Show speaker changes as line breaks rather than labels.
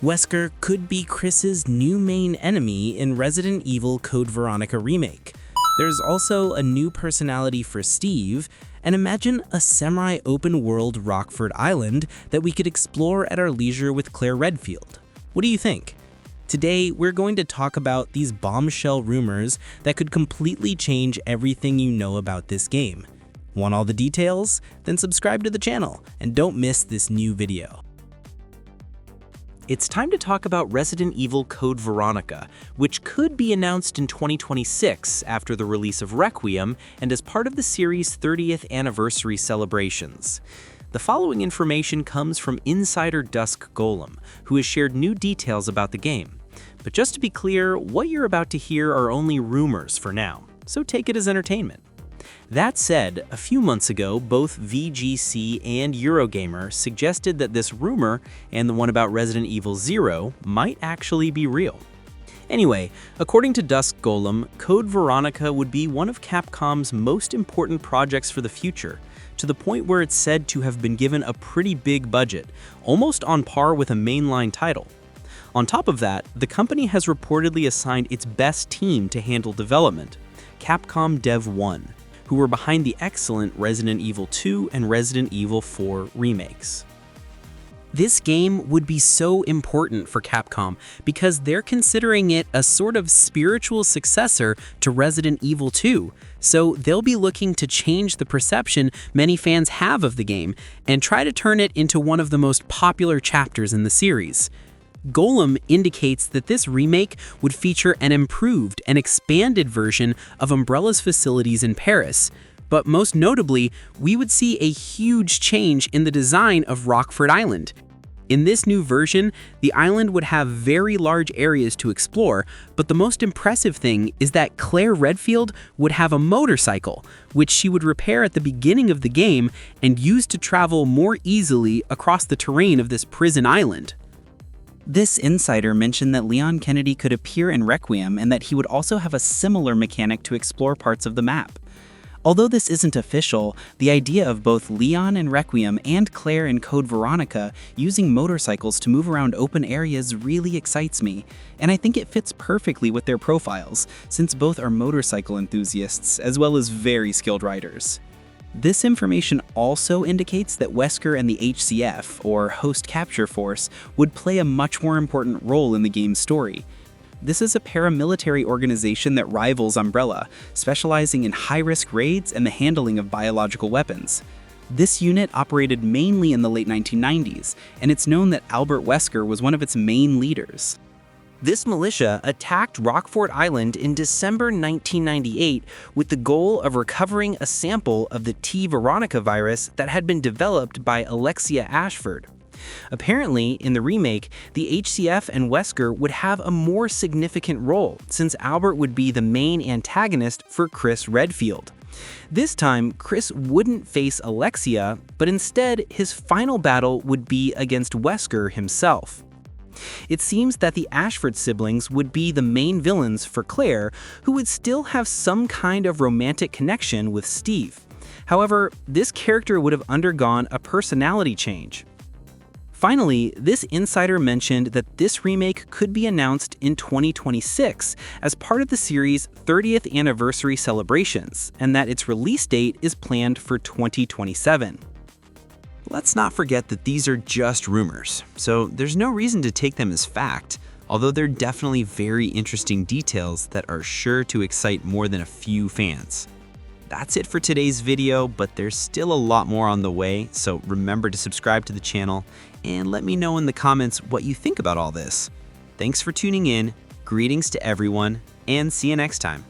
Wesker could be Chris's new main enemy in Resident Evil Code Veronica Remake. There's also a new personality for Steve, and imagine a semi-open world Rockford Island that we could explore at our leisure with Claire Redfield. What do you think? Today, we're going to talk about these bombshell rumors that could completely change everything you know about this game. Want all the details? Then subscribe to the channel and don't miss this new video. It's time to talk about Resident Evil Code Veronica, which could be announced in 2026 after the release of Requiem and as part of the series' 30th anniversary celebrations. The following information comes from insider Dusk Golem, who has shared new details about the game. But just to be clear, what you're about to hear are only rumors for now, so take it as entertainment. That said, a few months ago, both VGC and Eurogamer suggested that this rumor, and the one about Resident Evil 0, might actually be real. Anyway, according to Dusk Golem, Code Veronica would be one of Capcom's most important projects for the future, to the point where it's said to have been given a pretty big budget, almost on par with a mainline title. On top of that, the company has reportedly assigned its best team to handle development, Capcom Dev 1, who were behind the excellent Resident Evil 2 and Resident Evil 4 remakes. This game would be so important for Capcom because they're considering it a sort of spiritual successor to Resident Evil 2, so they'll be looking to change the perception many fans have of the game and try to turn it into one of the most popular chapters in the series. Golem indicates that this remake would feature an improved and expanded version of Umbrella's facilities in Paris, but most notably, we would see a huge change in the design of Rockford Island. In this new version, the island would have very large areas to explore, but the most impressive thing is that Claire Redfield would have a motorcycle, which she would repair at the beginning of the game and use to travel more easily across the terrain of this prison island.
This insider mentioned that Leon Kennedy could appear in Requiem and that he would also have a similar mechanic to explore parts of the map. Although this isn't official, the idea of both Leon in Requiem and Claire in Code Veronica using motorcycles to move around open areas really excites me, and I think it fits perfectly with their profiles, since both are motorcycle enthusiasts as well as very skilled riders. This information also indicates that Wesker and the HCF, or Host Capture Force, would play a much more important role in the game's story. This is a paramilitary organization that rivals Umbrella, specializing in high-risk raids and the handling of biological weapons. This unit operated mainly in the late 1990s, and it's known that Albert Wesker was one of its main leaders.
This militia attacked Rockford Island in December 1998 with the goal of recovering a sample of the T. Veronica virus that had been developed by Alexia Ashford. Apparently, in the remake, the HCF and Wesker would have a more significant role, since Albert would be the main antagonist for Chris Redfield. This time, Chris wouldn't face Alexia, but instead his final battle would be against Wesker himself. It seems that the Ashford siblings would be the main villains for Claire, who would still have some kind of romantic connection with Steve. However, this character would have undergone a personality change. Finally, this insider mentioned that this remake could be announced in 2026 as part of the series' 30th anniversary celebrations, and that its release date is planned for 2027. Let's not forget that these are just rumors, so there's no reason to take them as fact, although they're definitely very interesting details that are sure to excite more than a few fans. That's it for today's video, but there's still a lot more on the way, so remember to subscribe to the channel and let me know in the comments what you think about all this. Thanks for tuning in, greetings to everyone, and see you next time.